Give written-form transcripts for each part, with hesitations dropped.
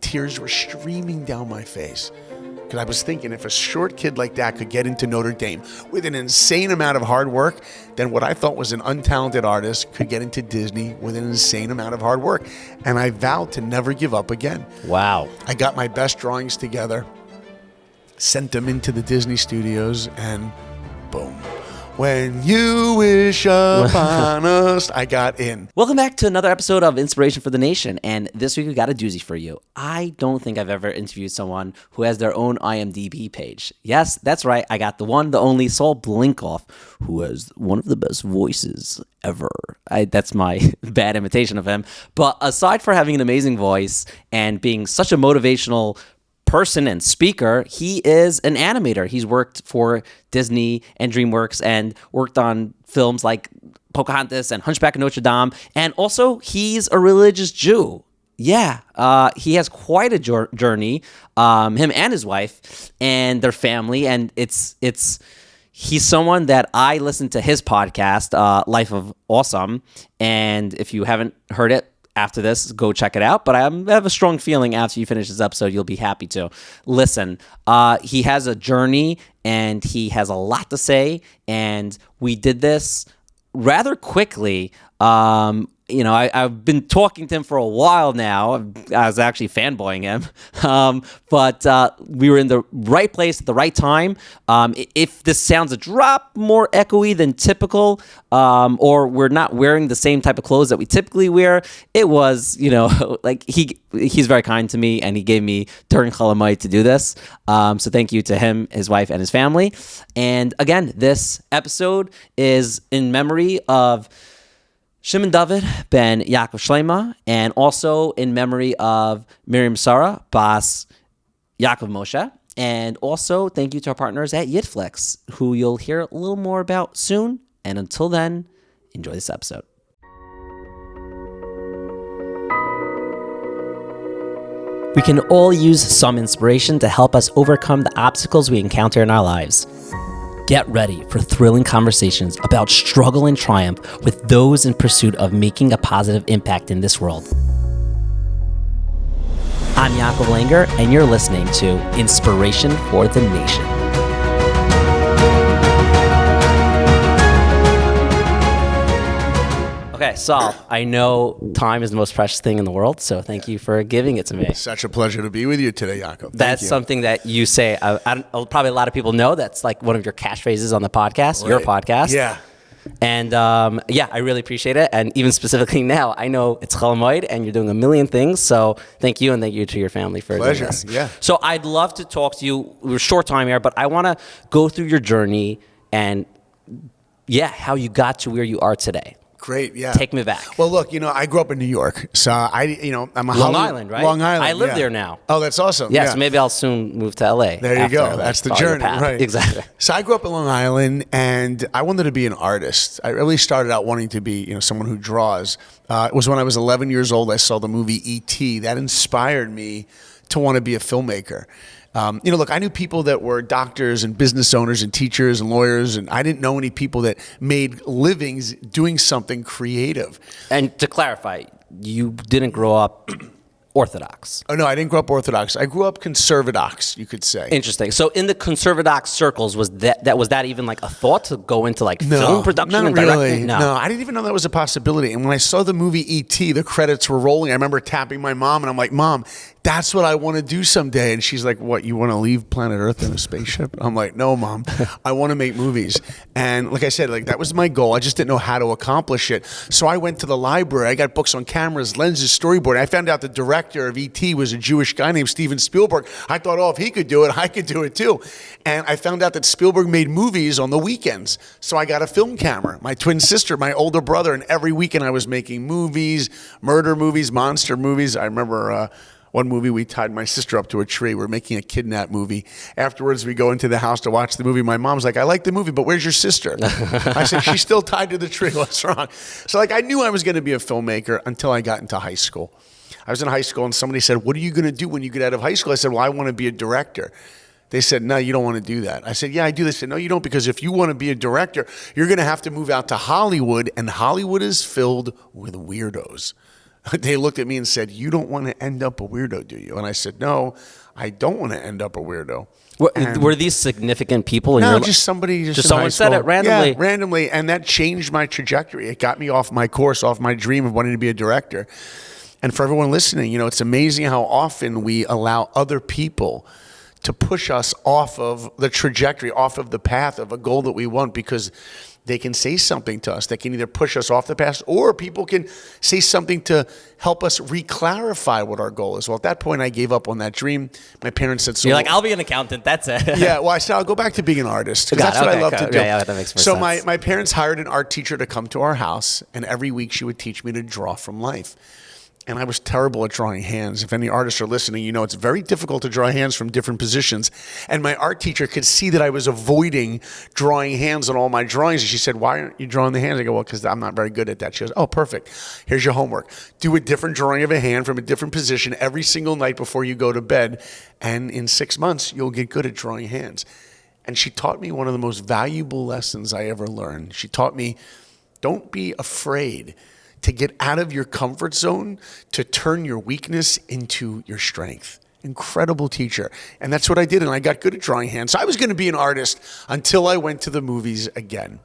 tears were streaming down my face. Because I was thinking, if a short kid like that could get into Notre Dame with an insane amount of hard work, then what I thought was an untalented artist could get into Disney with an insane amount of hard work. And I vowed to never give up again. Wow. I got my best drawings together, sent them into the Disney studios, and boom. When you wish upon us, I got in. Welcome back to another episode of Inspiration for the Nation. And this week we got a doozy for you. I don't think I've ever interviewed someone who has their own IMDb page. Yes, that's right. I got the one, the only Saul Blinkoff, who has one of the best voices ever. That's my bad imitation of him. But aside from having an amazing voice and being such a motivational person and speaker, he is an animator. He's worked for Disney and Dreamworks and worked on films like Pocahontas and Hunchback of Notre Dame. And also, he's a religious Jew. Yeah, he has quite a journey, him and his wife and their family. And he's someone that I listen to his podcast, Life of Awesome. And if you haven't heard it, after this, go check it out. But I have a strong feeling after you finish this episode, you'll be happy to listen. He has a journey and he has a lot to say. And we did this rather quickly. I've been talking to him for a while now. I was actually fanboying him. But we were in the right place at the right time. If this sounds a drop more echoey than typical, or we're not wearing the same type of clothes that we typically wear, it was, like he's very kind to me and he gave me during Chalamayit to do this. So thank you to him, his wife, and his family. And again, this episode is in memory of Shimon Dovid ben Yaakov Shleima, and also in memory of Miriam Sarah bas Yaakov Moshe. And also thank you to our partners at Yitflix, who you'll hear a little more about soon. And until then, enjoy this episode. We can all use some inspiration to help us overcome the obstacles we encounter in our lives. Get ready for thrilling conversations about struggle and triumph with those in pursuit of making a positive impact in this world. I'm Yaakov Langer, and you're listening to Inspiration for the Nation. Okay, Saul, I know time is the most precious thing in the world, so thank you for giving it to me. Such a pleasure to be with you today, Yaakov. That's something that you say. Probably a lot of people know that's like one of your catchphrases on the podcast, right. Your podcast. Yeah. And I really appreciate it. And even specifically now, I know it's Chalamayit and you're doing a million things. So thank you, and thank you to your family for doing this. Yeah. So I'd love to talk to you. We're short time here, but I want to go through your journey and how you got to where you are today. Great, yeah. Take me back. Well, look, I grew up in New York, so I'm a Long Island, right? Long Island. I live there now. Oh, that's awesome. Yeah, so maybe I'll soon move to LA. There you go. That's the journey, right? Exactly. So I grew up in Long Island, and I wanted to be an artist. I really started out wanting to be, someone who draws. It was when I was 11 years old. I saw the movie E.T. That inspired me to want to be a filmmaker. Look, I knew people that were doctors and business owners and teachers and lawyers, and I didn't know any people that made livings doing something creative. And to clarify, you didn't grow up Orthodox. Oh, no, I didn't grow up Orthodox. I grew up conservadox, you could say. Interesting. So in the conservadox circles, was that even like a thought to go into like film production not and really. directing? No, I didn't even know that was a possibility. And when I saw the movie E.T., the credits were rolling. I remember tapping my mom, and I'm like, Mom, that's what I want to do someday. And she's like, what, you want to leave planet Earth in a spaceship? I'm like, no, Mom, I want to make movies. And like I said, that was my goal. I just didn't know how to accomplish it. So I went to the library. I got books on cameras, lenses, storyboard. I found out the director of E.T. was a Jewish guy named Steven Spielberg. I thought, if he could do it, I could do it too. And I found out that Spielberg made movies on the weekends. So I got a film camera. My twin sister, my older brother, and every weekend I was making movies, murder movies, monster movies. I remember one movie, we tied my sister up to a tree. We're making a kidnap movie. Afterwards, we go into the house to watch the movie. My mom's like, I like the movie, but where's your sister? I said, she's still tied to the tree. What's wrong? So I knew I was going to be a filmmaker until I got into high school. I was in high school, and somebody said, what are you going to do when you get out of high school? I said, well, I want to be a director. They said, no, you don't want to do that. I said, yeah, I do. They said, no, you don't, because if you want to be a director, you're going to have to move out to Hollywood, and Hollywood is filled with weirdos. They looked at me and said, "You don't want to end up a weirdo, do you?" And I said, "No, I don't want to end up a weirdo." Were these significant people in No, your just somebody. Just in someone high said school. it randomly? Yeah, randomly, and that changed my trajectory. It got me off my course, off my dream of wanting to be a director. And for everyone listening, it's amazing how often we allow other people to push us off of the trajectory, off of the path of a goal that we want, because they can say something to us that can either push us off the path, or people can say something to help us re-clarify what our goal is. Well, at that point, I gave up on that dream. My parents said, "So You're like, I'll be an accountant. That's it." Yeah, well, I said, I'll go back to being an artist, because that's what I love to do. Yeah, that makes more so sense. my parents hired an art teacher to come to our house, and every week she would teach me to draw from life. And I was terrible at drawing hands. If any artists are listening, it's very difficult to draw hands from different positions. And my art teacher could see that I was avoiding drawing hands on all my drawings. And she said, "Why aren't you drawing the hands?" I go, "Well, because I'm not very good at that." She goes, "Oh, perfect. Here's your homework. Do a different drawing of a hand from a different position every single night before you go to bed. And in 6 months, you'll get good at drawing hands." And she taught me one of the most valuable lessons I ever learned. She taught me, don't be afraid to get out of your comfort zone, to turn your weakness into your strength. Incredible teacher. And that's what I did, and I got good at drawing hands. So I was going to be an artist until I went to the movies again.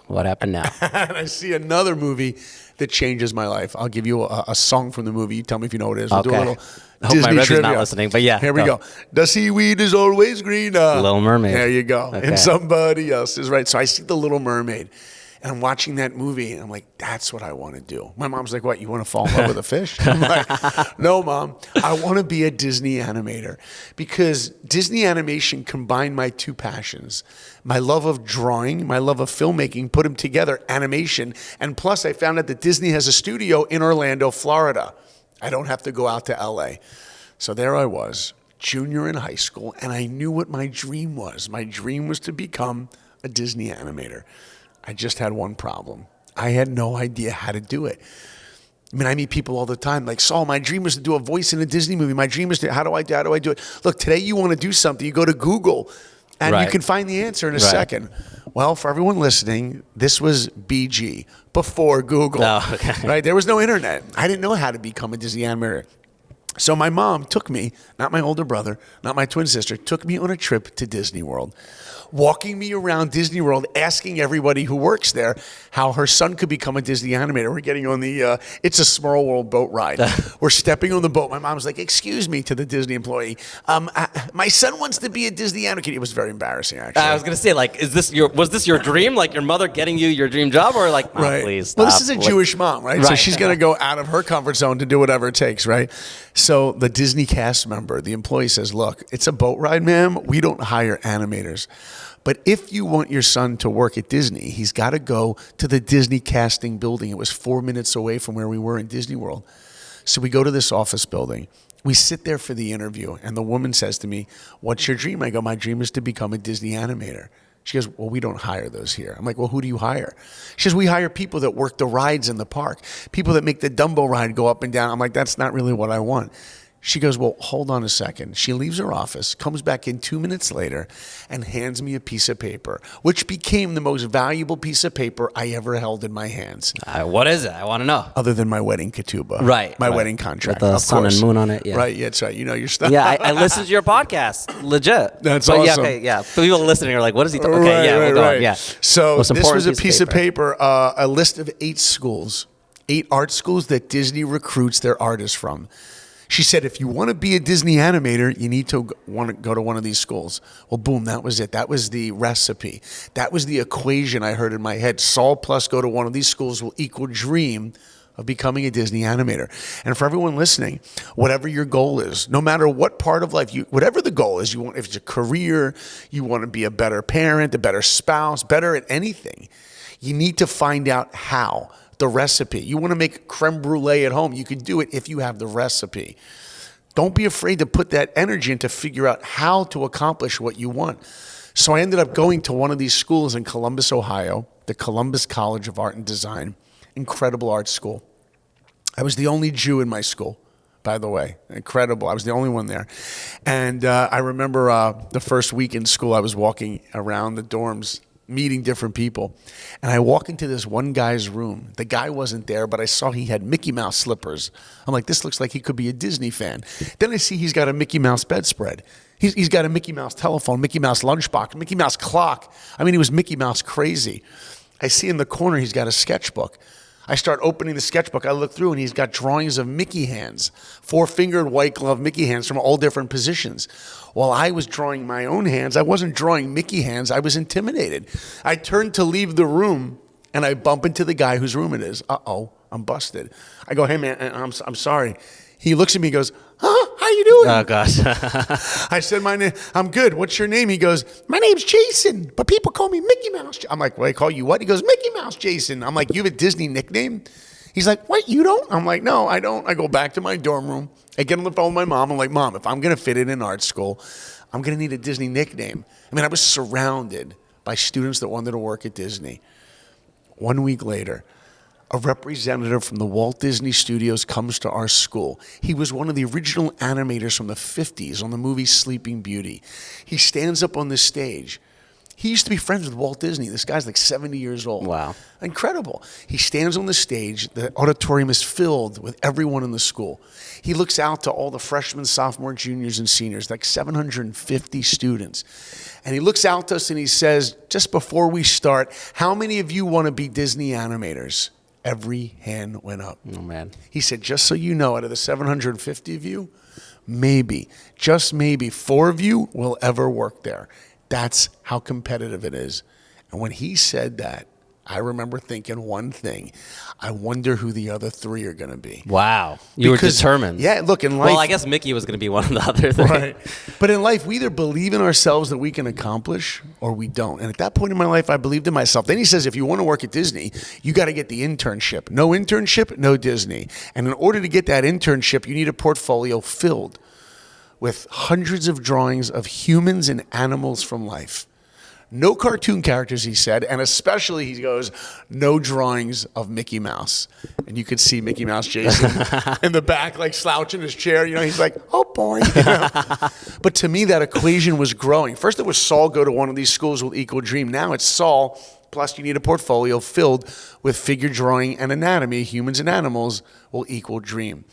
What happened now? And I see another movie that changes my life. I'll give you a song from the movie. You tell me if you know what it is. We'll do a little I hope Disney my Rebbe's trivia. not listening, but yeah. Here we go. "The seaweed is always greener." Little Mermaid. There you go. Okay. And somebody else is right. So I see The Little Mermaid. And I'm watching that movie, and I'm like, that's what I want to do. My mom's like, "What, you want to fall in love with a fish?" I'm like, "No, Mom, I want to be a Disney animator." Because Disney animation combined my two passions. My love of drawing, my love of filmmaking, put them together, animation. And plus, I found out that Disney has a studio in Orlando, Florida. I don't have to go out to LA. So there I was, junior in high school, and I knew what my dream was. My dream was to become a Disney animator. I just had one problem. I had no idea how to do it. I mean, I meet people all the time like, "Saul, my dream was to do a voice in a Disney movie. My dream is to, how do I do it?" Look, today you want to do something, you go to Google, and you can find the answer in a second. Well, for everyone listening, this was BG, before Google. Oh, okay. Right? There was no internet. I didn't know how to become a Disney animator. So my mom took me, not my older brother, not my twin sister, took me on a trip to Disney World, walking me around Disney World, asking everybody who works there how her son could become a Disney animator. We're getting on the It's a Small World boat ride. We're stepping on the boat. My mom's like, "Excuse me," to the Disney employee. "My son wants to be a Disney animator." It was very embarrassing, actually. I was gonna say, like, was this your dream? Like your mother getting you your dream job, or like, "Mom, Right. please Well, stop." this is a Jewish mom, right? So she's going to go out of her comfort zone to do whatever it takes, right? So the Disney cast member, the employee says, "Look, it's a boat ride, ma'am. We don't hire animators. But if you want your son to work at Disney, he's got to go to the Disney casting building." It was 4 minutes away from where we were in Disney World. So we go to this office building. We sit there for the interview, and the woman says to me, "What's your dream?" I go, "My dream is to become a Disney animator." She goes, "Well, we don't hire those here." I'm like, "Well, who do you hire?" She says, "We hire people that work the rides in the park, people that make the Dumbo ride go up and down." I'm like, "That's not really what I want." She goes, "Well, hold on a second." She leaves her office, comes back in 2 minutes later, and hands me a piece of paper, which became the most valuable piece of paper I ever held in my hands. What is it? I want to know. Other than my wedding ketubah. Right, My right. wedding contract. With the of sun course. and moon on it, yeah. Right, yeah, that's right. You know your stuff. Yeah, I listened to your podcast. Legit. That's but awesome. Yeah, okay, yeah. For people listening are like, "What is he talking?" Okay, yeah, we'll go on. Yeah. So Most this important was a piece of paper, a list of 8 schools, 8 art schools that Disney recruits their artists from. She said, "If you want to be a Disney animator, you need to want to go to one of these schools." Well, boom, that was it. That was the recipe. That was the equation I heard in my head. Saul plus go to one of these schools will equal dream of becoming a Disney animator. And for everyone listening, whatever your goal is, no matter what part of life, whatever the goal is, you want, if it's a career, you want to be a better parent, a better spouse, better at anything, you need to find out how. The recipe. You want to make creme brulee at home, you can do it if you have the recipe. Don't be afraid to put that energy in to figure out how to accomplish what you want. So I ended up going to one of these schools in Columbus, Ohio, the Columbus College of Art and Design. Incredible art school. I was the only Jew in my school, by the way. Incredible. I was the only one there. And I remember the first week in school, I was walking around the dorms meeting different people. And I walk into this one guy's room. The guy wasn't there, but I saw he had Mickey Mouse slippers. I'm like, this looks like he could be a Disney fan. Then I see he's got a Mickey Mouse bedspread. He's got a Mickey Mouse telephone, Mickey Mouse lunchbox, Mickey Mouse clock. I mean, he was Mickey Mouse crazy. I see in the corner he's got a sketchbook. I start opening the sketchbook. I look through, and he's got drawings of Mickey hands, 4-fingered white glove Mickey hands from all different positions. While I was drawing my own hands, I wasn't drawing Mickey hands. I was intimidated. I turned to leave the room, and I bump into the guy whose room it is. Uh-oh, I'm busted. I go, hey, man, I'm sorry. He looks at me and goes, huh? How you doing? Oh, gosh. I said, my name. I'm good. What's your name? He goes, my name's Jason, but people call me Mickey Mouse. I'm like, well, they call you what? He goes, Mickey Mouse Jason. I'm like, you have a Disney nickname? He's like, what, you don't? I'm like, no, I don't. I go back to my dorm room. I get on the phone with my mom. I'm like, Mom, if I'm going to fit in art school, I'm going to need a Disney nickname. I mean, I was surrounded by students that wanted to work at Disney. 1 week later, a representative from the Walt Disney Studios comes to our school. He was one of the original animators from the 50s on the movie Sleeping Beauty. He stands up on the stage. He used to be friends with Walt Disney. This guy's like 70 years old. Wow. Incredible. He stands on the stage. The auditorium is filled with everyone in the school. He looks out to all the freshmen, sophomores, juniors, and seniors, like 750 students. And he looks out to us and he says, just before we start, how many of you want to be Disney animators? Every hand went up. Oh, man. He said, just so you know, out of the 750 of you, maybe, just maybe 4 of you will ever work there. That's how competitive it is. And when he said that, I remember thinking one thing. I wonder who the other 3 are going to be. Wow. You were determined. Yeah, look, in life. Well, I guess Mickey was going to be one of the other things. Right. But in life, we either believe in ourselves that we can accomplish or we don't. And at that point in my life, I believed in myself. Then he says, if you want to work at Disney, you got to get the internship. No internship, no Disney. And in order to get that internship, you need a portfolio filled with hundreds of drawings of humans and animals from life. No cartoon characters, he said, and especially, he goes, no drawings of Mickey Mouse. And you could see Mickey Mouse Jason in the back, like slouching his chair. You know, he's like, oh, boy. You know? But to me, that equation was growing. First, it was Saul go to one of these schools will equal dream. Now it's Saul, plus you need a portfolio filled with figure drawing and anatomy, humans and animals, will equal dream.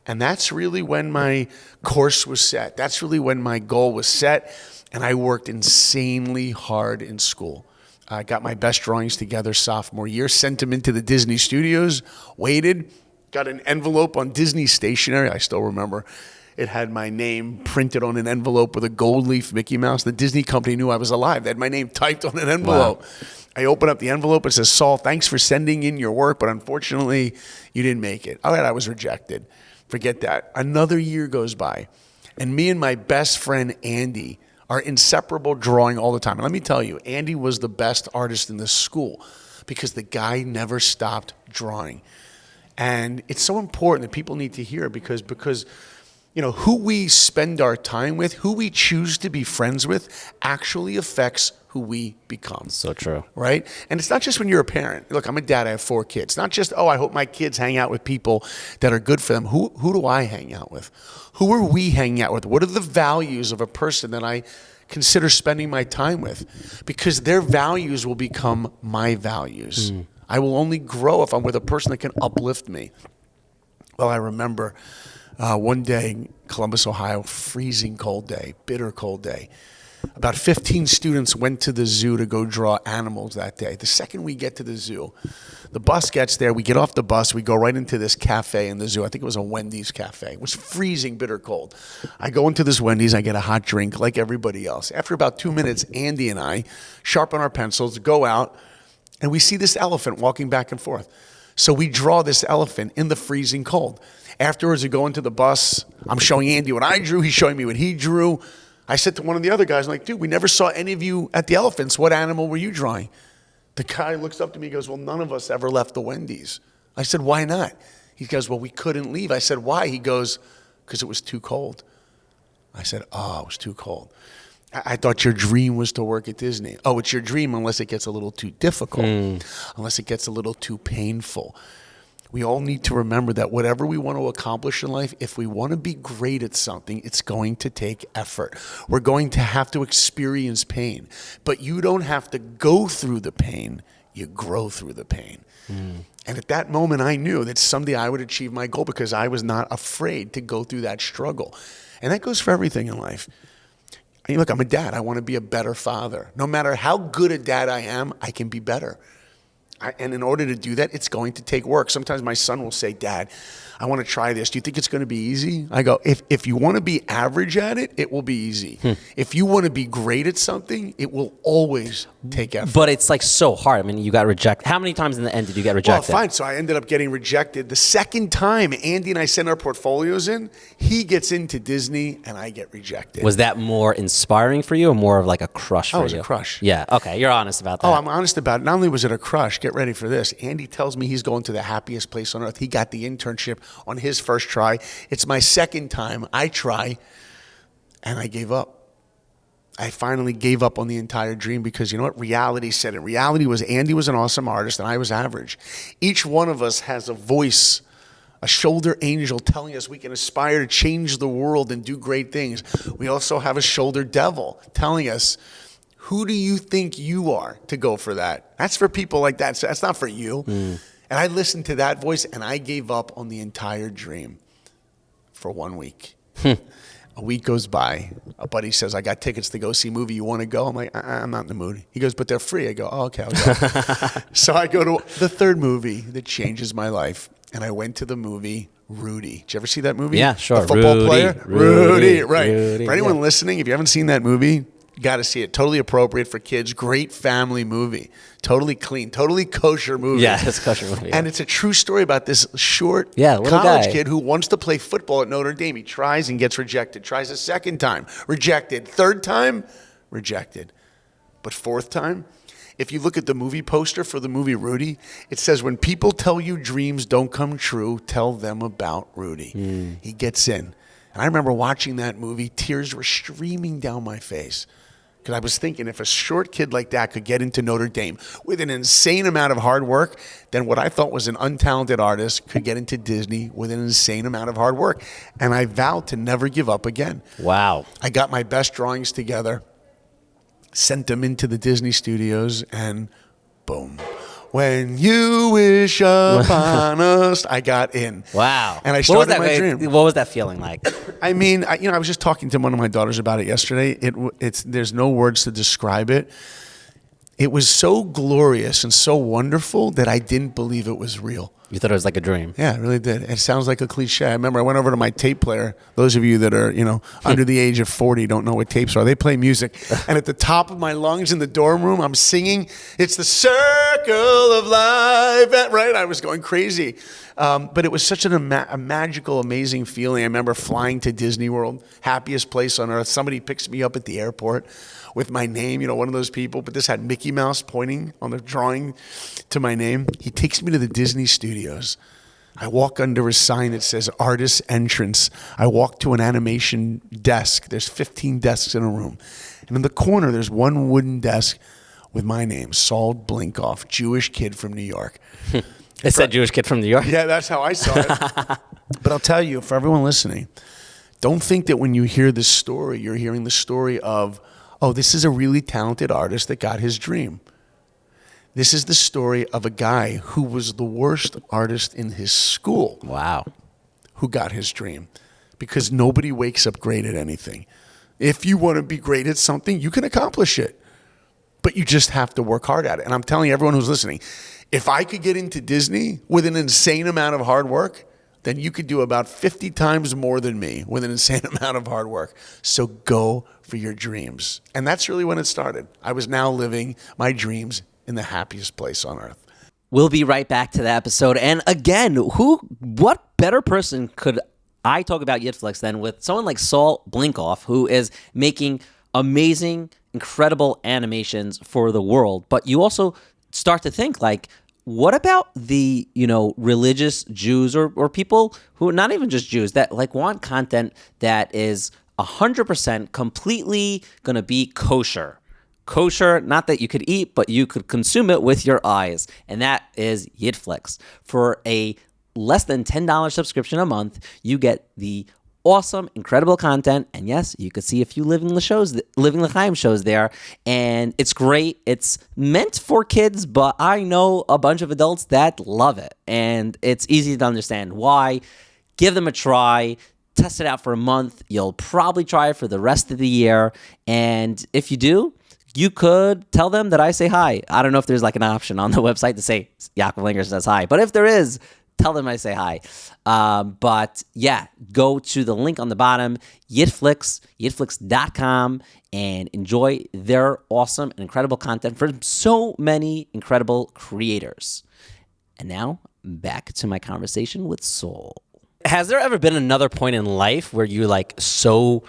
And that's really when my course was set. That's really when my goal was set. And I worked insanely hard in school. I got my best drawings together sophomore year, sent them into the Disney Studios, waited, got an envelope on Disney stationery. I still remember it had my name printed on an envelope with a gold leaf Mickey Mouse. The Disney company knew I was alive. They had my name typed on an envelope. Wow. I open up the envelope. It says, Saul, thanks for sending in your work, but unfortunately, you didn't make it. All right, I was rejected. Forget that. Another year goes by, and me and my best friend, Andy, are inseparable drawing all the time. And let me tell you, Andy was the best artist in the school because the guy never stopped drawing. And it's so important that people need to hear because you know, who we spend our time with, who we choose to be friends with actually affects who we become. So true. Right? And it's not just when you're a parent. Look, I'm a dad. I have 4 kids. Not just, oh, I hope my kids hang out with people that are good for them. Who do I hang out with? Who are we hanging out with? What are the values of a person that I consider spending my time with? Because their values will become my values. I will only grow if I'm with a person that can uplift me. Well, I remember one day, Columbus, Ohio, freezing cold day, bitter cold day. About 15 students went to the zoo to go draw animals that day. The second we get to the zoo, the bus gets there, we get off the bus, we go right into this cafe in the zoo. I think it was a Wendy's cafe. It was freezing, bitter cold. I go into this Wendy's, I get a hot drink like everybody else. After about 2 minutes, Andy and I sharpen our pencils, go out, and we see this elephant walking back and forth. So we draw this elephant in the freezing cold. Afterwards, we go into the bus. I'm showing Andy what I drew. He's showing me what he drew. I said to one of the other guys, I'm like, dude, we never saw any of you at the elephants. What animal were you drawing? The guy looks up to me and goes, well, none of us ever left the Wendy's. I said, why not? He goes, well, we couldn't leave. I said, why? He goes, because it was too cold. I said, oh, it was too cold. I thought your dream was to work at Disney. Oh, it's your dream unless it gets a little too difficult, unless it gets a little too painful. we all need to remember that whatever we want to accomplish in life, if we want to be great at something, it's going to take effort. We're going to have to experience pain. But you don't have to go through the pain. You grow through the pain. And at that moment, I knew that someday I would achieve my goal because I was not afraid to go through that struggle. And that goes for everything in life. I mean, look, I'm a dad. I want to be a better father. No matter how good a dad I am, I can be better. And in order to do that, it's going to take work. Sometimes my son will say, Dad, I want to try this. Do you think it's going to be easy? I go, if you want to be average at it, it will be easy. If you want to be great at something, it will always take effort. But it's like so hard. I mean, you got rejected. How many times in the end did you get rejected? Well, fine. So I ended up getting rejected. The second time Andy and I send our portfolios in, he gets into Disney and I get rejected. Was that more inspiring for you or more of like a crush for you? It was a crush. Yeah. Okay. You're honest about that. Oh, I'm honest about it. Not only was it a crush, get ready for this. Andy tells me he's going to the happiest place on earth. He got the internship on his first try. It's my second time. I try, and I gave up. I finally gave up on the entire dream because you know what? Reality said it. Reality was Andy was an awesome artist, and I was average. Each one of us has a voice, a shoulder angel telling us we can aspire to change the world and do great things. We also have a shoulder devil telling us, who do you think you are to go for that? That's for people like that. So that's not for you. And I listened to that voice, and I gave up on the entire dream for 1 week. A week goes by. A buddy says, I got tickets to go see a movie. You want to go? I'm like, I'm not in the mood. He goes, but they're free. I go, oh, okay, I'll go. So I go to the third movie that changes my life, and I went to the movie Rudy. Did you ever see that movie? Yeah, sure. The football player? Rudy, right. Rudy, for anyone yeah. listening, if you haven't seen that movie, you got to see it. Totally appropriate for kids. Great family movie. Totally clean. Totally kosher movie. Yeah, it's a kosher movie. And it's a true story about this short little college guy. kid who wants to play football at Notre Dame. He tries and gets rejected. Tries a second time. Rejected. Third time, rejected. But fourth time, if you look at the movie poster for the movie Rudy, it says, when people tell you dreams don't come true, tell them about Rudy. He gets in. And I remember watching that movie, tears were streaming down my face. Because I was thinking, if a short kid like that could get into Notre Dame with an insane amount of hard work, then what I thought was an untalented artist could get into Disney with an insane amount of hard work. And I vowed to never give up again. Wow. I got my best drawings together, sent them into the Disney studios, and boom. When you wish upon us, I got in. Wow. And I started my dream. What was that feeling like? I mean, I was just talking to one of my daughters about it yesterday. There's no words to describe it. It was so glorious and so wonderful that I didn't believe it was real. You thought it was like a dream. Yeah, it really did. It sounds like a cliche. I remember I went over to my tape player. Those of you that are, under the age of 40 don't know what tapes are. They play music. And at the top of my lungs in the dorm room, I'm singing, it's the circle of life. Right? I was going crazy. But it was such a magical, amazing feeling. I remember flying to Disney World, happiest place on earth. Somebody picks me up at the airport with my name, one of those people. But this had Mickey Mouse pointing on the drawing to my name. He takes me to the Disney studios. I walk under a sign that says Artist Entrance. I walk to an animation desk. There's 15 desks in a room. And in the corner, there's one wooden desk with my name, Saul Blinkoff, Jewish kid from New York. It said Jewish kid from New York? Yeah, that's how I saw it. But I'll tell you, for everyone listening, don't think that when you hear this story, you're hearing the story of, oh, this is a really talented artist that got his dream. This is the story of a guy who was the worst artist in his school. Wow. Who got his dream. Because nobody wakes up great at anything. If you want to be great at something, you can accomplish it. But you just have to work hard at it. And I'm telling everyone who's listening, if I could get into Disney with an insane amount of hard work, then you could do about 50 times more than me with an insane amount of hard work. So go for your dreams. And that's really when it started. I was now living my dreams in the happiest place on earth. We'll be right back to the episode. And again, what better person could I talk about Yitflix than with someone like Saul Blinkoff, who is making amazing, incredible animations for the world. But you also start to think like, what about the, religious Jews or people who are not even just Jews that like want content that is 100% completely going to be kosher? Kosher, not that you could eat, but you could consume it with your eyes. And that is Yitflix. For a less than $10 subscription a month, you get the awesome, incredible content. And yes, you could see a few Living Lchaim shows there. And it's great. It's meant for kids, but I know a bunch of adults that love it. And it's easy to understand why. Give them a try. Test it out for a month. You'll probably try it for the rest of the year. And if you do, you could tell them that I say hi. I don't know if there's like an option on the website to say Yaakov Langer says hi. But if there is, tell them I say hi. But yeah, go to the link on the bottom, yitflix.com, and enjoy their awesome and incredible content from so many incredible creators. And now, back to my conversation with Saul. Has there ever been another point in life where you like so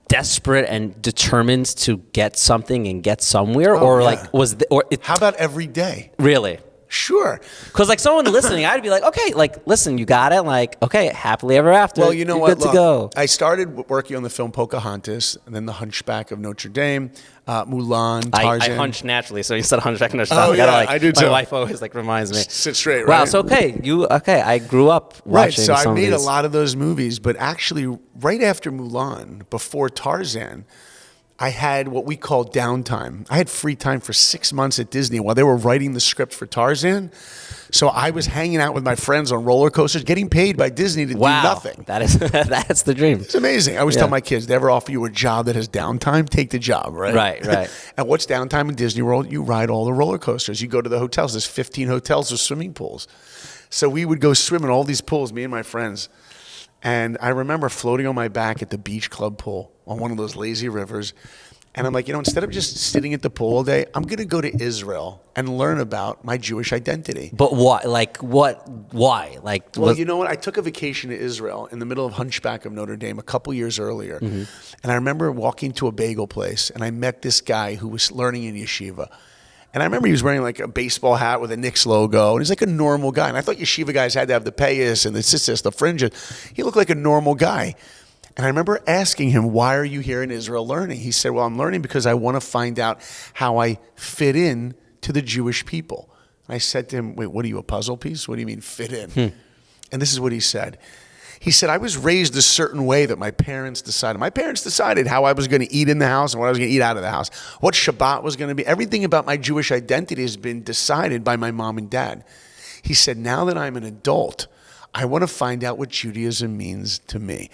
desperate and determined to get something and get somewhere, or yeah. like How about every day? Really? Sure. Because like someone listening, I'd be like, okay, like listen, you got it. Like, okay, happily ever after. Well, you know You're what? Good to go. I started working on the film Pocahontas, and then The Hunchback of Notre Dame, Mulan, Tarzan. I hunch naturally, so you said Hunchback of Notre Dame. Oh, yeah, like, I do too. My wife always like reminds me. Sit straight, Wow. right? So I grew up watching. Right. So I some of made a these. lot of those movies, but actually, right after Mulan, before Tarzan, I had what we call downtime. I had free time for 6 months at Disney while they were writing the script for Tarzan. So I was hanging out with my friends on roller coasters, getting paid by Disney to do nothing. That is that's the dream. It's amazing. I always tell my kids, they ever offer you a job that has downtime, take the job, right? Right. And what's downtime in Disney World? You ride all the roller coasters. You go to the hotels. There's 15 hotels with swimming pools. So we would go swim in all these pools, me and my friends. And I remember floating on my back at the beach club pool on one of those lazy rivers. And I'm like, instead of just sitting at the pool all day, I'm going to go to Israel and learn about my Jewish identity. But why? Like what? Why? Like Well, you know what? I took a vacation to Israel in the middle of Hunchback of Notre Dame a couple years earlier. Mm-hmm. And I remember walking to a bagel place, and I met this guy who was learning in yeshiva. And I remember he was wearing like a baseball hat with a Knicks logo. And he's like a normal guy. And I thought yeshiva guys had to have the payas and the tzitzis, the fringes. He looked like a normal guy. And I remember asking him, why are you here in Israel learning? He said, well, I'm learning because I want to find out how I fit in to the Jewish people. And I said to him, wait, what are you, a puzzle piece? What do you mean fit in? And this is what he said. He said, I was raised a certain way that my parents decided. My parents decided how I was going to eat in the house and what I was going to eat out of the house, what Shabbat was going to be. Everything about my Jewish identity has been decided by my mom and dad. He said, now that I'm an adult, I want to find out what Judaism means to me.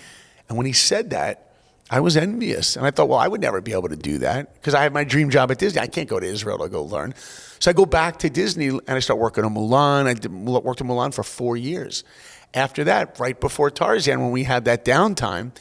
And when he said that, I was envious. And I thought, well, I would never be able to do that because I have my dream job at Disney. I can't go to Israel to go learn. So I go back to Disney and I start working on Mulan. I worked on Mulan for 4 years. After that, right before Tarzan, when we had that downtime,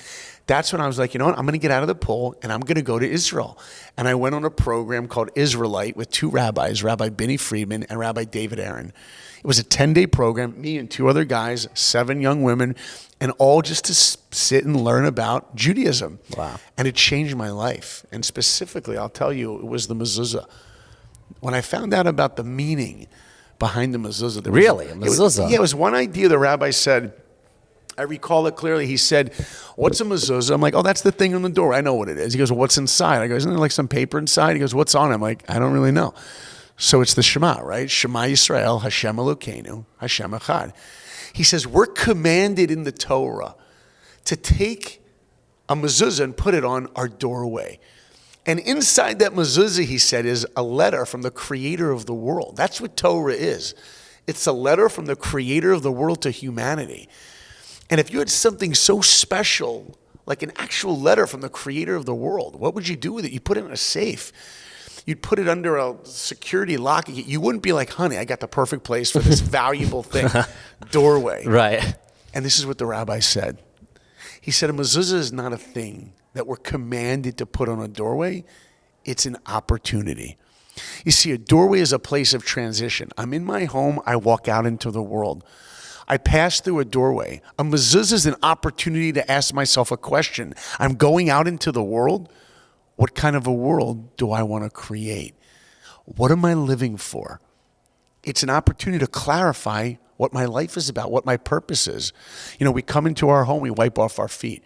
that's when I was like, you know what, I'm going to get out of the pool and I'm going to go to Israel. And I went on a program called Israelite with two rabbis, Rabbi Benny Friedman and Rabbi David Aaron. It was a 10-day program, me and 2 other guys, 7 young women, and all just to sit and learn about Judaism. Wow. And it changed my life. And specifically, I'll tell you, it was the mezuzah. When I found out about the meaning behind the mezuzah. A mezuzah? It was one idea the rabbi said. I recall it clearly. He said, what's a mezuzah? I'm like, oh, that's the thing on the door. I know what it is. He goes, well, what's inside? I go, isn't there like some paper inside? He goes, what's on it? I'm like, I don't really know. So it's the Shema, right? Shema Yisrael, Hashem Elokeinu, Hashem Echad. He says, we're commanded in the Torah to take a mezuzah and put it on our doorway. And inside that mezuzah, he said, is a letter from the creator of the world. That's what Torah is. It's a letter from the creator of the world to humanity. And if you had something so special, like an actual letter from the creator of the world, what would you do with it? You put it in a safe. You'd put it under a security lock. You wouldn't be like, honey, I got the perfect place for this valuable thing, doorway. Right. And this is what the rabbi said. He said, a mezuzah is not a thing that we're commanded to put on a doorway. It's an opportunity. You see, a doorway is a place of transition. I'm in my home. I walk out into the world. I pass through a doorway. A mezuzah is an opportunity to ask myself a question. I'm going out into the world. What kind of a world do I want to create? What am I living for? It's an opportunity to clarify what my life is about, what my purpose is. You know, we come into our home, we wipe off our feet.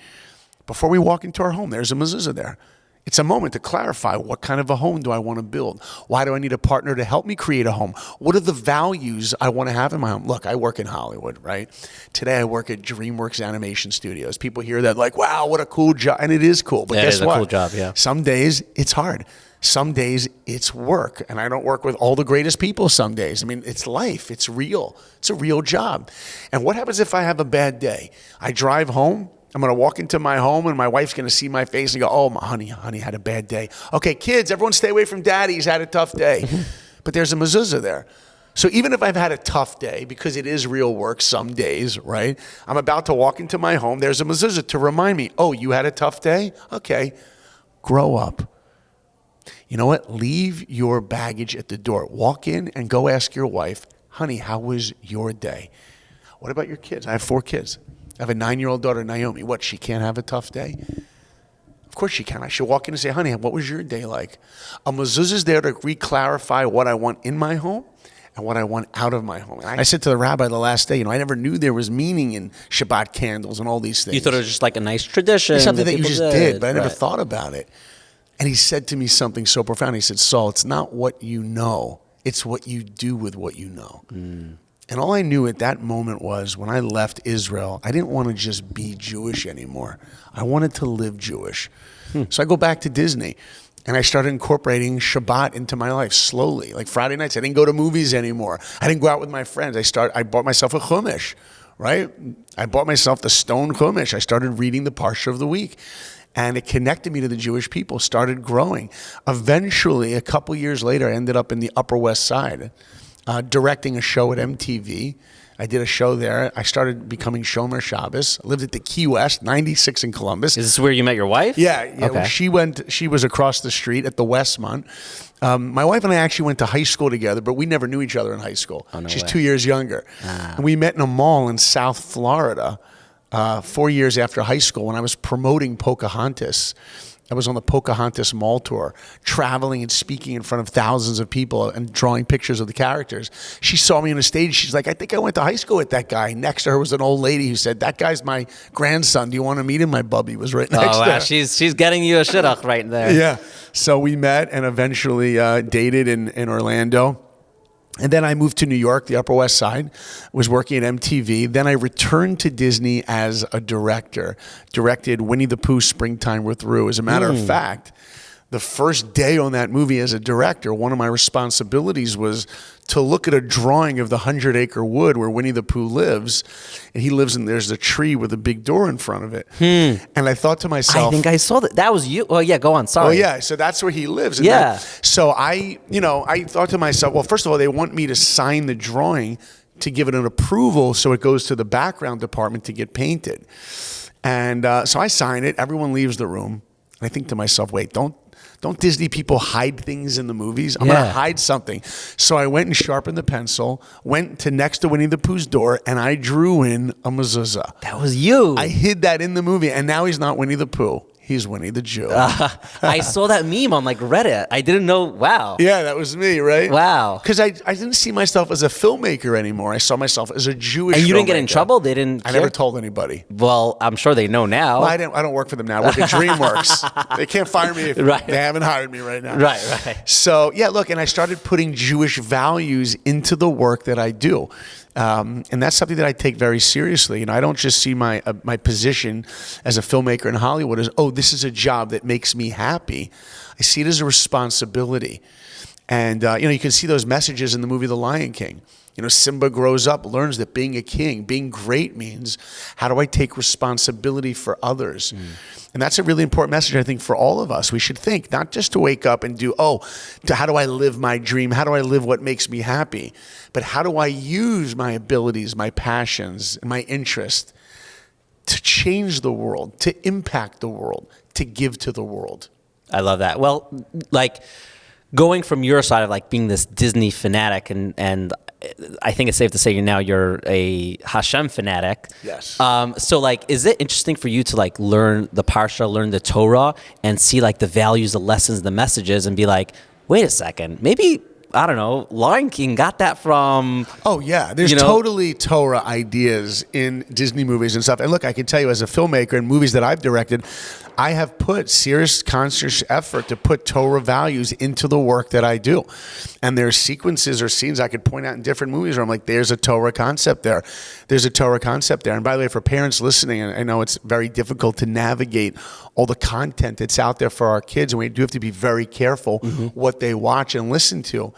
Before we walk into our home, there's a mezuzah there. It's a moment to clarify, what kind of a home do I want to build? Why do I need a partner to help me create a home? What are the values I want to have in my home? Look, I work in Hollywood, right? Today I work at Dreamworks Animation Studios. People hear that like, wow, what a cool job. And it is cool. But guess what? It is a cool job, yeah. Some days it's hard. Some days it's work. And I don't work with all the greatest people some days. I mean, it's life. It's real. It's a real job. And what happens if I have a bad day? I drive home. I'm going to walk into my home and my wife's going to see my face and go, oh, honey had a bad day. Okay, kids, everyone stay away from daddy. He's had a tough day. But there's a mezuzah there. So even if I've had a tough day, because it is real work some days, right? I'm about to walk into my home. There's a mezuzah to remind me, oh, you had a tough day? Okay, grow up. You know what? Leave your baggage at the door. Walk in and go ask your wife, honey, how was your day? What about your kids? I have 4 kids. I have a 9-year-old daughter, Naomi. What, she can't have a tough day? Of course she can. I should walk in and say, honey, what was your day like? A mezuzah is there to re-clarify what I want in my home and what I want out of my home. And I said to the rabbi the last day, I never knew there was meaning in Shabbat candles and all these things. You thought it was just like a nice tradition. It's something that you just did, but I never Right. thought about it. And he said to me something so profound. He said, Saul, it's not what you know. It's what you do with what you know. And all I knew at that moment was when I left Israel, I didn't want to just be Jewish anymore. I wanted to live Jewish. So I go back to Disney and I started incorporating Shabbat into my life slowly. Like Friday nights, I didn't go to movies anymore. I didn't go out with my friends. I bought myself a chumash, right? I bought myself the stone chumash. I started reading the Parsha of the week. And it connected me to the Jewish people, started growing. Eventually, a couple years later, I ended up in the Upper West Side, directing a show at MTV. I did a show there. I started becoming Shomer Shabbos. I lived at the Key West, 96 in Columbus. Is this where you met your wife? Yeah. Okay. Well, she was across the street at the Westmont. My wife and I actually went to high school together, but we never knew each other in high school. Oh, no She's way. 2 years younger. And we met in a mall in South Florida 4 years after high school when I was promoting Pocahontas. I was on the Pocahontas Mall tour, traveling and speaking in front of thousands of people and drawing pictures of the characters. She saw me on the stage. She's like, I think I went to high school with that guy. Next to her was an old lady who said, that guy's my grandson. Do you want to meet him? My bubby was right next to her. She's getting you a shidduch right there. Yeah. So we met and eventually dated in Orlando. And then I moved to New York, the Upper West Side, was working at MTV. Then I returned to Disney as a director, directed Winnie the Pooh Springtime with Rue. As a matter of fact, the first day on that movie as a director, one of my responsibilities was to look at a drawing of the 100-acre wood where Winnie the Pooh lives. And he lives in, there's a tree with a big door in front of it. And I thought to myself, I think I saw that. That was you. Oh, yeah, go on. Sorry. oh yeah, so that's where he lives. And Yeah. so I thought to myself, well, first of all, they want me to sign the drawing to give it an approval so it goes to the background department to get painted. And so I sign it. Everyone leaves the room. And I think to myself, wait, don't Disney people hide things in the movies? I'm going to hide something. So I went and sharpened the pencil, went to next to Winnie the Pooh's door, and I drew in a mezuzah. That was you. I hid that in the movie, and now he's not Winnie the Pooh. He's Winnie the Jew. I saw that meme on like Reddit. I didn't know. Wow. Yeah, that was me, right? Wow. Because I didn't see myself as a filmmaker anymore. I saw myself as a Jewish And you didn't get in filmmaker. trouble? They didn't I care? never told anybody. Well, I'm sure they know now. Well, I don't work for them now. I work at Dreamworks. They can't fire me if Right. they haven't hired me right now. Right. So, yeah, look, and I started putting Jewish values into the work that I do. And that's something that I take very seriously. I don't just see my position as a filmmaker in Hollywood as, oh, this is a job that makes me happy. I see it as a responsibility. And, you can see those messages in the movie The Lion King. Simba grows up, learns that being a king, being great means, how do I take responsibility for others? And that's a really important message, I think, for all of us. We should think, not just to wake up and do, how do I live my dream? How do I live what makes me happy? But how do I use my abilities, my passions, and my interest to change the world, to impact the world, to give to the world? I love that. Well, like going from your side of like being this Disney fanatic and I think it's safe to say you're a Hashem fanatic. Yes. So like, is it interesting for you to like learn the Parsha, learn the Torah, and see like the values, the lessons, the messages, and be like, wait a second, maybe, I don't know, Lion King got that from... Oh, yeah. There's totally Torah ideas in Disney movies and stuff. And look, I can tell you as a filmmaker in movies that I've directed, I have put serious conscious effort to put Torah values into the work that I do. And there's sequences or scenes I could point out in different movies where I'm like, there's a Torah concept there. There's a Torah concept there. And by the way, for parents listening, I know it's very difficult to navigate all the content that's out there for our kids. And we do have to be very careful what they watch and listen to.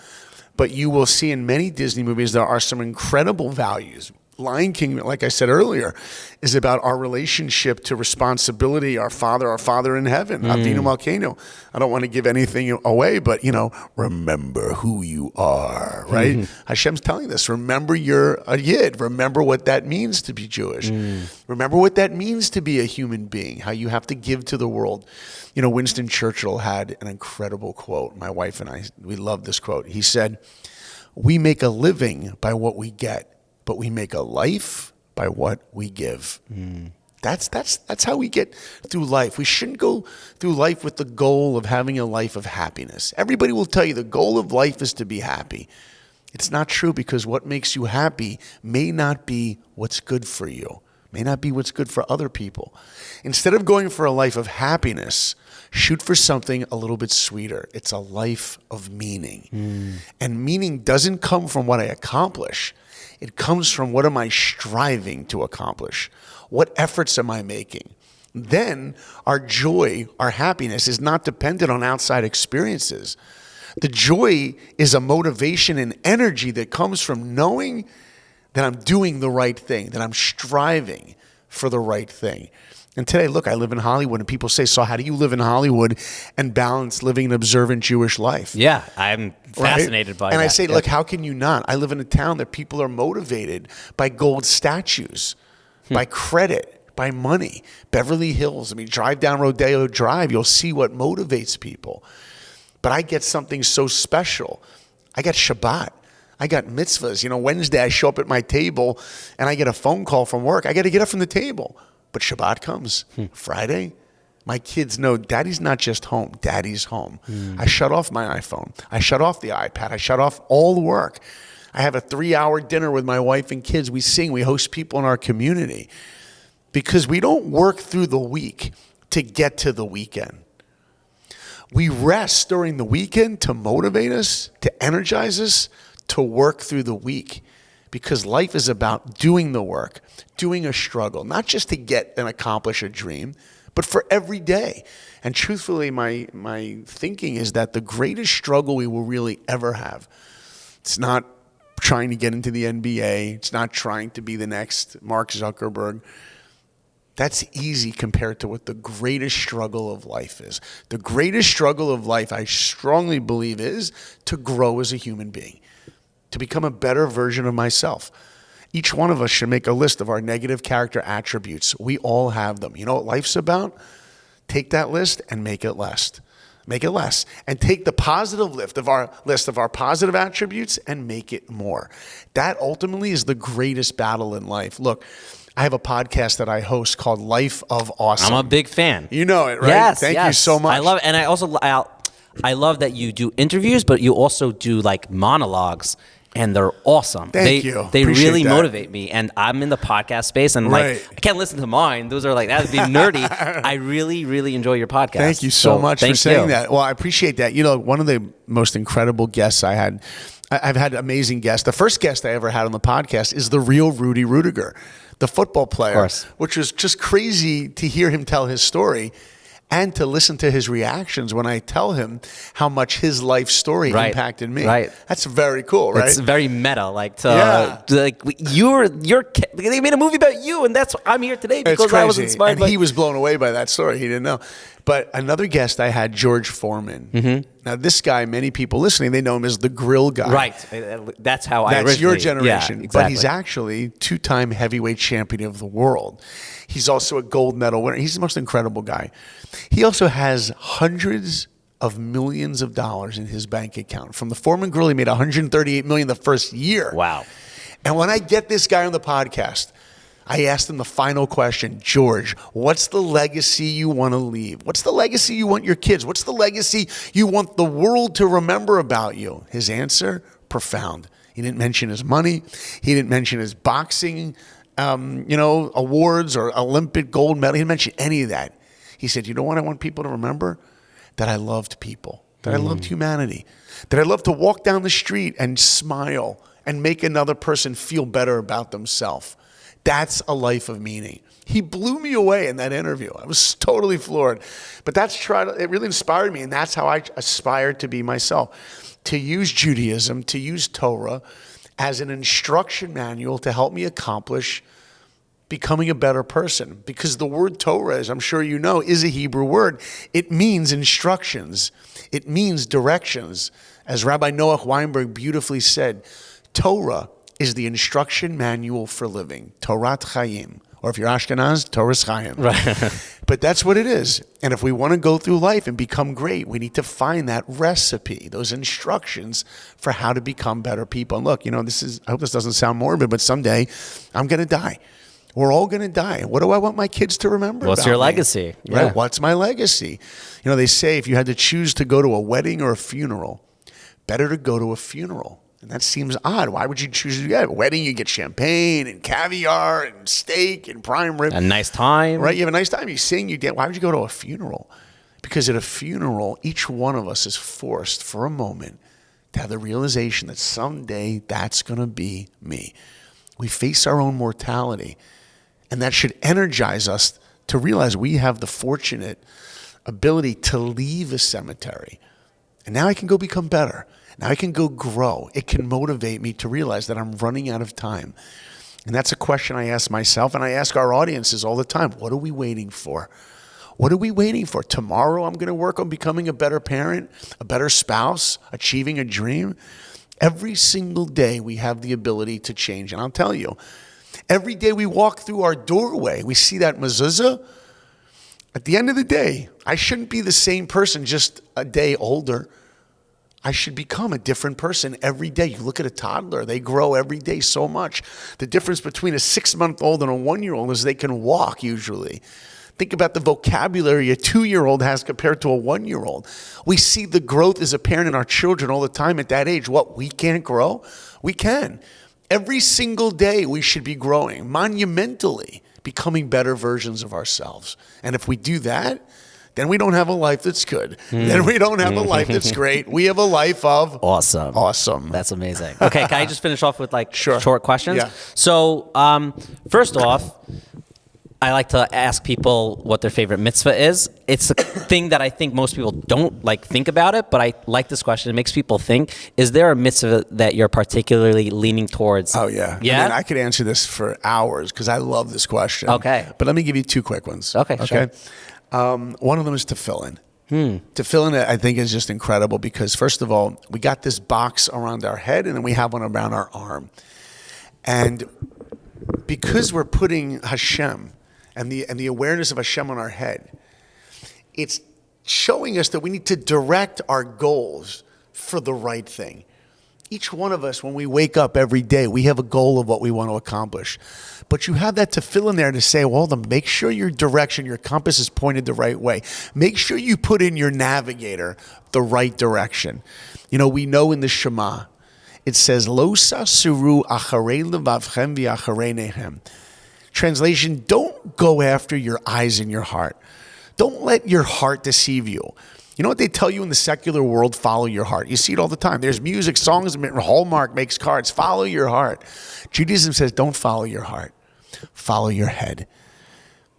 But you will see in many Disney movies, there are some incredible values. Lion King, like I said earlier, is about our relationship to responsibility, our Father in heaven, Avinu Malkeinu. I don't want to give anything away, but, remember who you are, right? Hashem's telling this. Remember you're a Yid. Remember what that means to be Jewish. Remember what that means to be a human being, how you have to give to the world. Winston Churchill had an incredible quote. My wife and I, we love this quote. He said, "We make a living by what we get, but we make a life by what we give." That's how we get through life. We shouldn't go through life with the goal of having a life of happiness. Everybody will tell you the goal of life is to be happy. It's not true, because what makes you happy may not be what's good for you, may not be what's good for other people. Instead of going for a life of happiness, shoot for something a little bit sweeter. It's a life of meaning. And meaning doesn't come from what I accomplish. It comes from what am I striving to accomplish? What efforts am I making? Then our joy, our happiness is not dependent on outside experiences. The joy is a motivation and energy that comes from knowing that I'm doing the right thing, that I'm striving for the right thing. And today, look, I live in Hollywood, and people say, so how do you live in Hollywood and balance living an observant Jewish life? Yeah, I'm fascinated by that. And I say, look, how can you not? I live in a town that people are motivated by gold statues, by credit, by money. Beverly Hills, drive down Rodeo Drive, you'll see what motivates people. But I get something so special. I got Shabbat. I got mitzvahs. Wednesday I show up at my table, and I get a phone call from work. I got to get up from the table. But Shabbat comes. Friday, my kids know Daddy's not just home. Daddy's home. I shut off my iPhone. I shut off the iPad. I shut off all the work. I have a 3-hour dinner with my wife and kids. We sing. We host people in our community. Because we don't work through the week to get to the weekend. We rest during the weekend to motivate us, to energize us, to work through the week. Because life is about doing the work, doing a struggle, not just to get and accomplish a dream, but for every day. And truthfully, my thinking is that the greatest struggle we will really ever have, it's not trying to get into the NBA, it's not trying to be the next Mark Zuckerberg. That's easy compared to what the greatest struggle of life is. The greatest struggle of life, I strongly believe, is to grow as a human being, to become a better version of myself. Each one of us should make a list of our negative character attributes. We all have them. You know what life's about? Take that list and make it less. Make it less. And take the positive list of our positive attributes and make it more. That ultimately is the greatest battle in life. Look, I have a podcast that I host called Life of Awesome. I'm a big fan. You know it, right? Yes, Thank you so much. I love it. And I love that you do interviews, but you also do like monologues. And they're awesome. Thank you. They Appreciate really that. motivate me. And I'm in the podcast space, and I can't listen to mine. Those are that would be nerdy. I really, really enjoy your podcast. Thank you so much for saying that. Well, I appreciate that. One of the most incredible guests I've had amazing guests. The first guest I ever had on the podcast is the real Rudy Rudiger, the football player, which was just crazy to hear him tell his story. And to listen to his reactions when I tell him how much his life story impacted me. Right. That's very cool, right? It's very meta. They made a movie about you, and I'm here today because I was inspired. And he was blown away by that story. He didn't know. But another guest I had, George Foreman. Mm-hmm. Now, this guy, many people listening, they know him as the grill guy. Right. That's how I originally. That's your generation. Yeah, exactly. But he's actually 2-time heavyweight champion of the world. He's also a gold medal winner. He's the most incredible guy. He also has hundreds of millions of dollars in his bank account. From the Foreman Grill, he made $138 million the first year. Wow. And when I get this guy on the podcast, I asked him the final question, George, what's the legacy you want to leave? What's the legacy you want your kids? What's the legacy you want the world to remember about you? His answer, profound. He didn't mention his money. He didn't mention his boxing, awards or Olympic gold medal. He didn't mention any of that. He said, you know what I want people to remember? That I loved people, that I loved humanity, that I loved to walk down the street and smile and make another person feel better about themselves. That's a life of meaning. He blew me away in that interview. I was totally floored. But it really inspired me, and that's how I aspired to be myself. To use Judaism, to use Torah as an instruction manual to help me accomplish becoming a better person. Because the word Torah, as I'm sure you know, is a Hebrew word. It means instructions. It means directions. As Rabbi Noach Weinberg beautifully said, Torah is the instruction manual for living. Torat Chaim. Or if you're Ashkenaz, Torah's Chaim. Right. But that's what it is. And if we want to go through life and become great, we need to find that recipe, those instructions for how to become better people. And look, I hope this doesn't sound morbid, but someday I'm going to die. We're all going to die. What do I want my kids to remember? What's about your me? legacy? Right? Yeah. What's my legacy? They say if you had to choose to go to a wedding or a funeral, better to go to a funeral. And that seems odd. Why would you choose to get a wedding? You get champagne and caviar and steak and prime rib. A nice time. Right? You have a nice time. You sing, you dance. Why would you go to a funeral? Because at a funeral, each one of us is forced for a moment to have the realization that someday that's going to be me. We face our own mortality. And that should energize us to realize we have the fortunate ability to leave a cemetery. And now I can go become better. Now I can go grow. It can motivate me to realize that I'm running out of time. And that's a question I ask myself, and I ask our audiences all the time. What are we waiting for? What are we waiting for? Tomorrow I'm going to work on becoming a better parent, a better spouse, achieving a dream. Every single day we have the ability to change. And I'll tell you, every day we walk through our doorway, we see that mezuzah. At the end of the day, I shouldn't be the same person just a day older. I should become a different person every day. You look at a toddler, they grow every day so much. The difference between a 6-month-old and a 1-year-old is they can walk usually. Think about the vocabulary a 2-year-old has compared to a 1-year-old. We see the growth as a parent in our children all the time at that age. What, we can't grow? We can. Every single day we should be growing monumentally, becoming better versions of ourselves. And if we do that, then we don't have a life that's good. Then we don't have a life that's great. We have a life of awesome. That's amazing. Okay, can I just finish off with Sure. short questions? Yeah. So, first off, I like to ask people what their favorite mitzvah is. It's a thing that I think most people don't think about it, but I like this question. It makes people think. Is there a mitzvah that you're particularly leaning towards? Oh, yeah. Yeah? I could answer this for hours because I love this question. Okay. But let me give you 2 quick ones. Okay, sure. One of them is tefillin. Tefillin, I think, is just incredible because, first of all, we got this box around our head and then we have one around our arm. And because we're putting Hashem and the awareness of Hashem on our head, it's showing us that we need to direct our goals for the right thing. Each one of us, when we wake up every day, we have a goal of what we want to accomplish. But you have that tefillin there to say, well, then make sure your direction, your compass is pointed the right way. Make sure you put in your navigator the right direction. We know in the Shema, it says, Lo sasuru acharei levavchem v'acharei nehem. Translation, don't go after your eyes and your heart. Don't let your heart deceive you. You know what they tell you in the secular world? Follow your heart. You see it all the time. There's music, songs, Hallmark makes cards. Follow your heart. Judaism says don't follow your heart. Follow your head.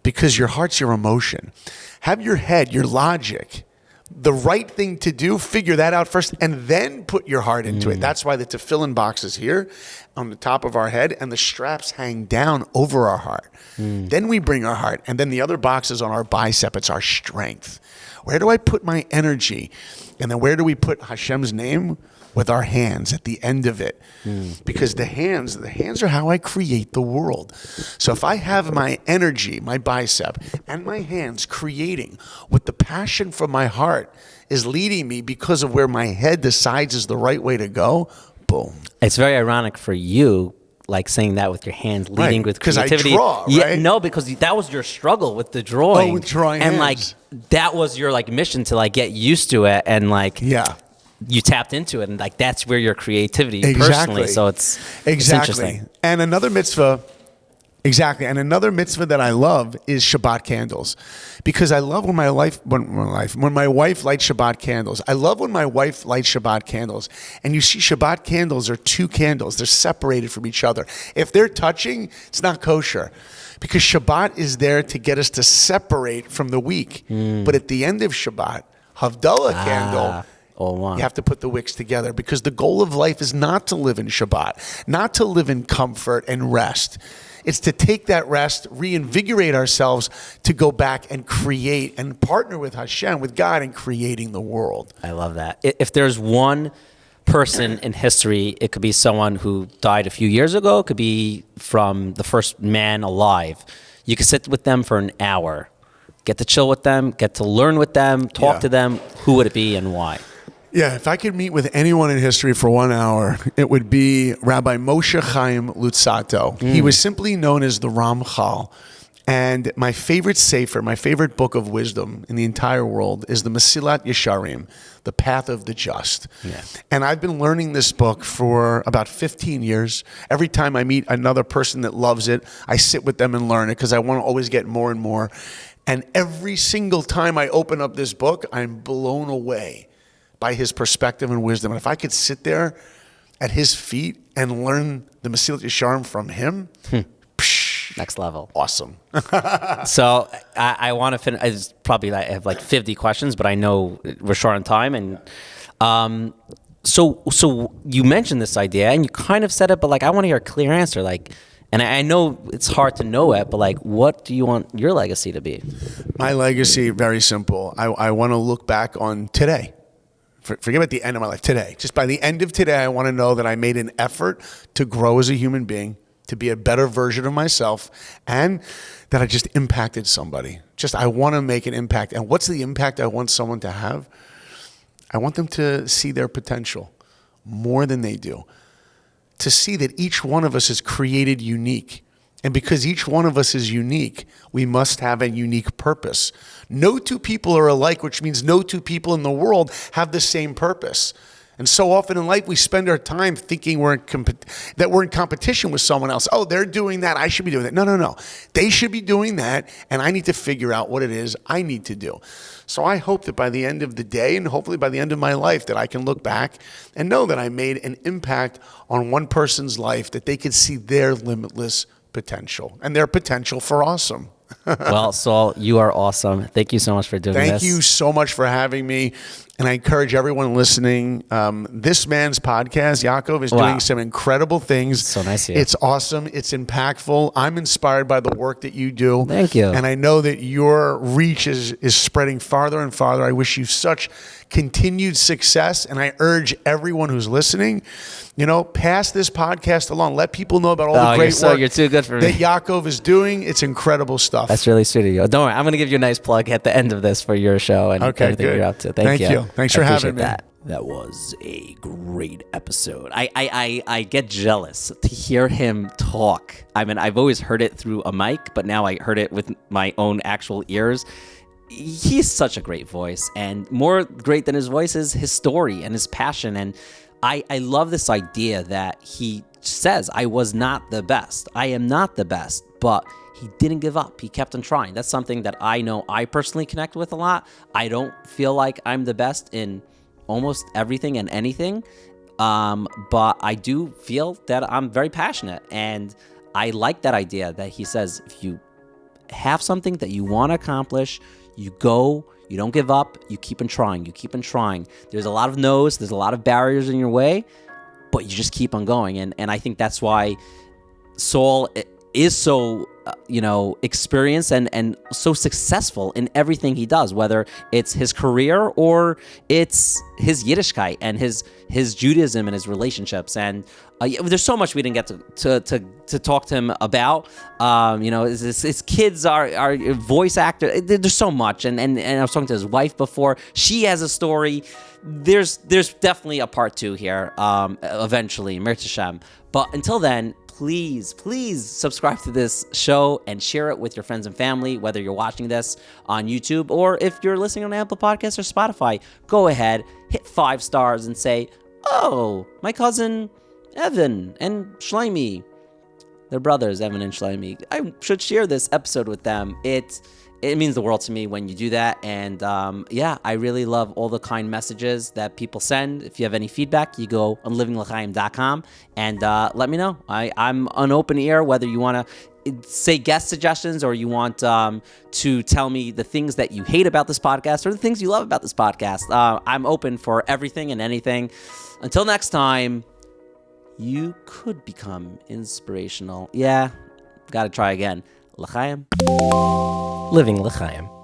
Because your heart's your emotion. Have your head, your logic, the right thing to do, figure that out first, and then put your heart into it. That's why the tefillin box is here on the top of our head, and the straps hang down over our heart. Then we bring our heart, and then the other box is on our bicep. It's our strength. Where do I put my energy? And then where do we put Hashem's name? With our hands at the end of it. Because the hands are how I create the world. So if I have my energy, my bicep, and my hands creating what the passion from my heart is leading me because of where my head decides is the right way to go, boom. It's very ironic for you, saying that with your hands, leading with creativity. Because I draw, right? Yeah, no, because that was your struggle with the drawing. Oh, with drawing and hands. That was your mission to get used to it, and yeah. You tapped into it, and that's where your creativity personally. So it's exactly. interesting. And another mitzvah Exactly. And another mitzvah that I love is Shabbat candles, because I love when my wife lights Shabbat candles. I love when my wife lights Shabbat candles. And you see, Shabbat candles are two candles. They're separated from each other. If they're touching, it's not kosher, because Shabbat is there to get us to separate from the week. But at the end of Shabbat, Havdalah candle, you have to put the wicks together, because the goal of life is not to live in Shabbat, not to live in comfort and rest. It's to take that rest, reinvigorate ourselves to go back and create and partner with Hashem, with God, in creating the world. I love that. If there's one person in history, it could be someone who died a few years ago. It could be from the first man alive. You could sit with them for an hour, get to chill with them, get to learn with them, talk to them. Who would it be and why? Yeah, if I could meet with anyone in history for 1 hour, it would be Rabbi Moshe Chaim Luzzatto. He was simply known as the Ramchal. And my favorite sefer, my favorite book of wisdom in the entire world is the Mesilat Yesharim, the Path of the Just. Yeah. And I've been learning this book for about 15 years. Every time I meet another person that loves it, I sit with them and learn it, because I want to always get more and more. And every single time I open up this book, I'm blown away by his perspective and wisdom. And if I could sit there at his feet and learn the Mesilat Yesharim from him, next level. Awesome. So I want to finish. I have like 50 questions, but I know we're short on time. And so you mentioned this idea, and you kind of said it, but like I want to hear a clear answer. Like, and I know it's hard to know it, but like, what do you want your legacy to be? My legacy, very simple. I want to look back on today. Forget about the end of my life, today. Just by the end of today, I want to know that I made an effort to grow as a human being, to be a better version of myself, and that I just impacted somebody. I want to make an impact. And what's the impact I want someone to have? I want them to see their potential more than they do. To see that each one of us is created unique. And because each one of us is unique, we must have a unique purpose. No two people are alike, which means no two people in the world have the same purpose. And so often in life, we spend our time thinking that we're in competition with someone else. Oh, they're doing that, I should be doing that. No. They should be doing that, and I need to figure out what it is I need to do. So I hope that by the end of the day, and hopefully by the end of my life, that I can look back and know that I made an impact on one person's life, that they could see their limitless potential and their potential for awesome. Well, Saul, you are awesome. Thank you so much for doing this. Thank you so much for having me. And I encourage everyone listening, this man's podcast, Yaakov, is doing some incredible things. So nice of you. It's awesome. It's impactful. I'm inspired by the work that you do. Thank you. And I know that your reach is spreading farther and farther. I wish you such continued success. And I urge everyone who's listening, pass this podcast along. Let people know about all the great work you're too good for me. that Yaakov is doing. It's incredible stuff. That's really sweet of you. Don't worry. I'm going to give you a nice plug at the end of this for your show and everything good. you're up to. Thank you. Thanks for having me. That was a great episode. I get jealous to hear him talk. I mean, I've always heard it through a mic, but now I heard it with my own actual ears. He's such a great voice, and more great than his voice is his story and his passion. And I love this idea that he says, I was not the best. I am not the best, but he didn't give up. He kept on trying. That's something that I know I personally connect with a lot. I don't feel like I'm the best in almost everything and anything, but I do feel that I'm very passionate. And I like that idea that he says, if you have something that you want to accomplish, you go, you don't give up, you keep on trying, There's a lot of no's, there's a lot of barriers in your way, but you just keep on going. And I think that's why Saul is so experienced and so successful in everything he does, whether it's his career or it's his Yiddishkeit and his Judaism and his relationships. And there's so much we didn't get to talk to him about. His kids are voice actor. There's so much. And I was talking to his wife before. She has a story. There's definitely a part 2 here eventually, Mir Hashem. But until then, please subscribe to this show and share it with your friends and family, whether you're watching this on YouTube or if you're listening on Apple Podcasts or Spotify. Go ahead, hit 5 stars and say, oh, my cousin Evan and Shleima They're brothers, Evan and Shleima. I should share this episode with them. It means the world to me when you do that. And I really love all the kind messages that people send. If you have any feedback, you go on livinglchaim.com and let me know. I'm an open ear, whether you want to say guest suggestions or you want to tell me the things that you hate about this podcast or the things you love about this podcast. I'm open for everything and anything. Until next time, you could become inspirational. Yeah, gotta try again. Lchaim. Living Lchaim.